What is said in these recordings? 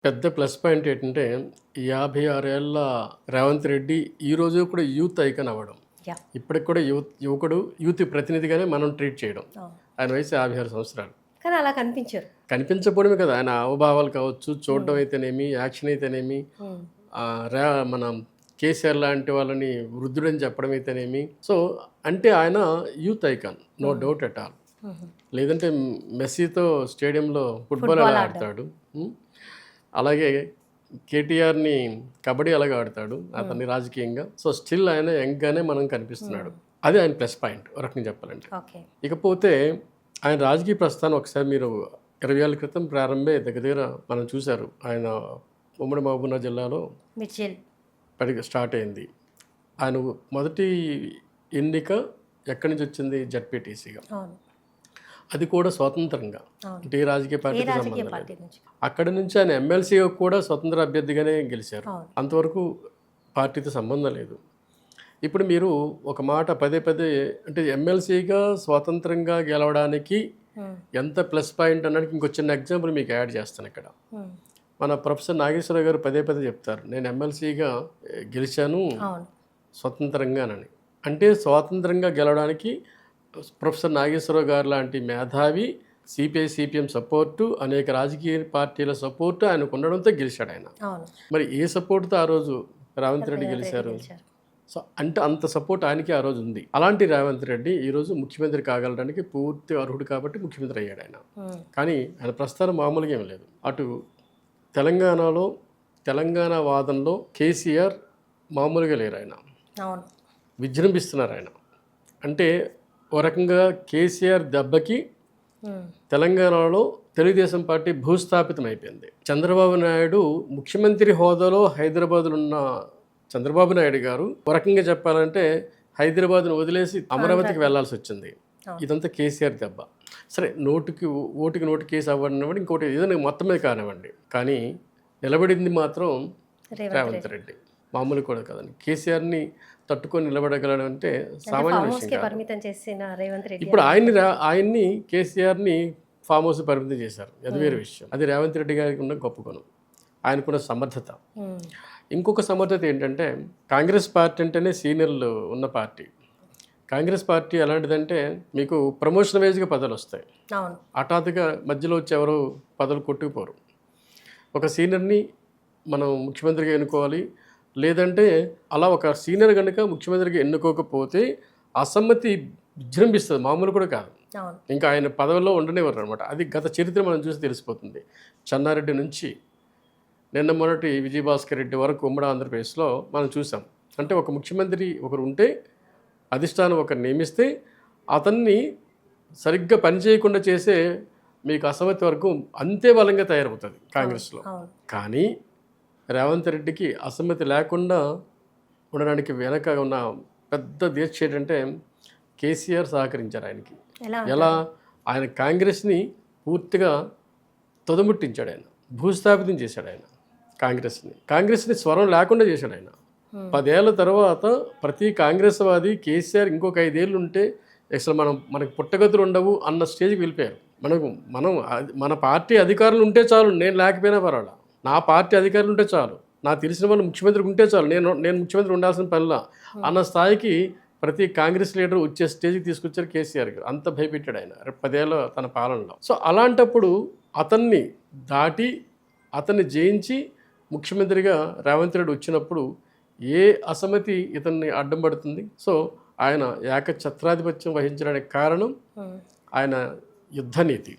పెద్ద plus point ఏంటంటే 56 ఏళ్ల రేవంత్ రెడ్డి ఈ రోజు కూడా యూత్ ఐకాన్ అవ్వడం. యాహ్! ఇప్పటికి కూడా యువకుడు యూత్ ప్రతినిధిగానే మనం ట్రీట్ చేయడం. అవును. ఆయన వయసు 56 సంవత్సరాలు. కానీ అలా కనిపించరు. కనిపించకపోవడమే కదా, ఆయన హావభావాలు కావచ్చు, చూడడం అయితేనేమి, యాక్షన్ అయితేనేమి, హ్మ్. మనం కేసీఆర్ లాంటి వాళ్ళని వృద్ధుడని చెప్పడం అయితేనేమి. సో అంటే ఆయన youth icon, no doubt at all. లేదంటే మెస్సీతో స్టేడియంలో ఫుట్బాల్ ఎలా ఆడతాడు, అలాగే కేటీఆర్ని కబడ్డీ అలాగే ఆడతాడు అతన్ని రాజకీయంగా. సో స్టిల్ ఆయన యంగ్గానే మనం కనిపిస్తున్నాడు. అది ఆయన ప్లస్ పాయింట్ ఒక రకంగా చెప్పాలంటే. ఓకే. ఇకపోతే ఆయన రాజకీయ ప్రస్థానం ఒకసారి మీరు 20 ఏళ్ల క్రితం ప్రారంభమే దగ్గర మనం చూశారు. ఆయన ఉమ్మడి మహబూబ్నగర్ జిల్లాలో మిర్చిల్ స్టార్ట్ అయింది. ఆయన మొదటి ఎన్నిక ఎక్కడి నుంచి వచ్చింది? జడ్పీటీసీగా. అవును. అది కూడా స్వతంత్రంగా, అవును. అంటే ఏ రాజకీయ ఏ పార్టీకి రాజకీయ సంబంధం పార్టీ లేదు. నుంచి? అక్కడి నుంచి ఆయన ఎమ్మెల్సీగా కూడా స్వతంత్ర అభ్యర్థిగానే గెలిచారు. అవును. అంతవరకు పార్టీతో సంబంధం లేదు. ఇప్పుడు మీరు ఒక మాట పదే పదే, అంటే ఎమ్మెల్సీగా స్వతంత్రంగా గెలవడానికి ఎంత ప్లస్ పాయింట్ అన్నది ఇంకో చిన్న ఎగ్జాంపుల్ మీకు యాడ్ చేస్తాను ఇక్కడ. మన ప్రొఫెసర్ నాగేశ్వరరావు గారు పదే పదే చెప్తారు, నేను ఎమ్మెల్సీగా గెలిచాను అవును. స్వతంత్రంగానని. అంటే స్వాతంత్రంగా గెలవడానికి ప్రొఫెసర్ నాగేశ్వరరావు గారు లాంటి మేధావి, సిపిఐ సిపిఎం సపోర్టు, అనేక రాజకీయ పార్టీల సపోర్టు ఆయనకు ఉండడంతో గెలిచాడు ఆయన. అవును. మరి ఏ సపోర్టుతో ఆ రోజు రేవంత్ రెడ్డి గెలిచారు? సో అంటే అంత సపోర్ట్ ఆయనకి ఆ రోజు ఉంది. అలాంటి రేవంత్ రెడ్డి ఈరోజు ముఖ్యమంత్రి కాగలడానికి పూర్తి అర్హుడు కాబట్టి ముఖ్యమంత్రి అయ్యాడు ఆయన. కానీ ఆయన ప్రస్థానం మామూలుగా ఏం లేదు. అటు తెలంగాణలో, తెలంగాణ వాదంలో కేసీఆర్ మామూలుగా లేరు. ఆయన అవును. విజృంభిస్తున్నారు ఆయన. అంటే ఓ రకంగా కేసీఆర్ దెబ్బకి తెలంగాణలో తెలుగుదేశం పార్టీ భూస్థాపితం అయిపోయింది. చంద్రబాబు నాయుడు ముఖ్యమంత్రి హోదాలో హైదరాబాద్లో ఉన్న చంద్రబాబు నాయుడు గారు ఒక రకంగా చెప్పాలంటే హైదరాబాద్ను వదిలేసి అమరావతికి వెళ్లాల్సి వచ్చింది. ఇదంతా కేసీఆర్ దెబ్బ. సరే, ఓటుకి నోటు కేసు అవ్వనివ్వండి, ఇంకోటి ఏదైనా మొత్తం మీద కానివ్వండి, కానీ నిలబడింది మాత్రం రేవంత్ రెడ్డి. మామూలు కూడా కదండి. కేసీఆర్ని తట్టుకొని నిలబడగలడం అంటే సామాన్య విషయం కాదు. ఇప్పుడు ఆయన్ని కేసీఆర్ని ఫామ్ హౌస్ పరిమితం చేశారు, అది వేరే విషయం. అది రేవంత్ రెడ్డి గారికి ఉన్న గొప్ప గుణం, ఆయనకున్న సమర్థత. ఇంకొక సమర్థత ఏంటంటే, కాంగ్రెస్ పార్టీ అంటేనే సీనియర్లు ఉన్న పార్టీ. కాంగ్రెస్ పార్టీ ఎలాంటిదంటే మీకు ప్రమోషన్ వైజ్గా పదవులు వస్తాయి. హఠాత్తుగా మధ్యలో వచ్చి ఎవరు పదవులు కొట్టుకుపోరు. ఒక సీనియర్ని మనం ముఖ్యమంత్రిగా ఎన్నుకోవాలి, లేదంటే అలా ఒక సీనియర్ కనుక ముఖ్యమంత్రిగా ఎన్నుకోకపోతే అసమ్మతి విజృంభిస్తుంది, మామూలు కూడా కాదు. ఇంకా ఆయన పదవిలో ఉండనివ్వరు అనమాట. అది గత చరిత్ర మనం చూసి తెలిసిపోతుంది. చెన్నారెడ్డి నుంచి నిన్న మొన్నటి విజయభాస్కర్ రెడ్డి వరకు ఉమ్మడి ఆంధ్రప్రదేశ్లో మనం చూసాం. అంటే ఒక ముఖ్యమంత్రి ఒకరు ఉంటే, అధిష్టానం ఒకరు నియమిస్తే అతన్ని సరిగ్గా పనిచేయకుండా చేసే మీకు అసమ్మతి వరకు అంతే బలంగా తయారవుతుంది కాంగ్రెస్లో. కానీ రేవంత్ రెడ్డికి అసమ్మతి లేకుండా ఉండడానికి వెనక ఉన్న పెద్ద దీక్ష ఏంటంటే కేసీఆర్ సహకరించారు ఆయనకి. ఎలా? ఆయన కాంగ్రెస్ని పూర్తిగా తొదముట్టించాడు, ఆయన భూస్థాపితం చేశాడు. ఆయన కాంగ్రెస్ని స్వరం లేకుండా చేశాడు ఆయన. 10 ఏళ్ల తర్వాత ప్రతి కాంగ్రెస్ వాది కేసీఆర్ ఇంకొక 5 ఏళ్ళు ఉంటే అసలు మనకు పుట్టగతులు ఉండవు అన్న స్టేజ్కి వెళ్ళిపోయారు. మన పార్టీ అధికారులు ఉంటే చాలు, నేను లేకపోయినా పర్వాలా, నా పార్టీ అధికారులు ఉంటే చాలు, నాకు తెలిసిన వాళ్ళు ముఖ్యమంత్రి ఉంటే చాలు, నేను ముఖ్యమంత్రి ఉండాల్సిన పనిలా అన్న స్థాయికి ప్రతి కాంగ్రెస్ లీడర్ వచ్చే స్టేజ్కి తీసుకొచ్చారు కేసీఆర్ గారు. అంత భయపెట్టాడు ఆయన 10 ఏళ్ళ తన పాలనలో. సో అలాంటప్పుడు అతన్ని దాటి, అతన్ని జయించి ముఖ్యమంత్రిగా రేవంత్ రెడ్డి వచ్చినప్పుడు ఏ అసమ్మతి ఇతన్ని అడ్డం పడుతుంది? సో ఆయన ఏకఛత్రాధిపత్యం వహించడానికి కారణం ఆయన యుద్ధనీతి,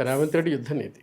రేవంత్ రెడ్డి యుద్ధనీతి.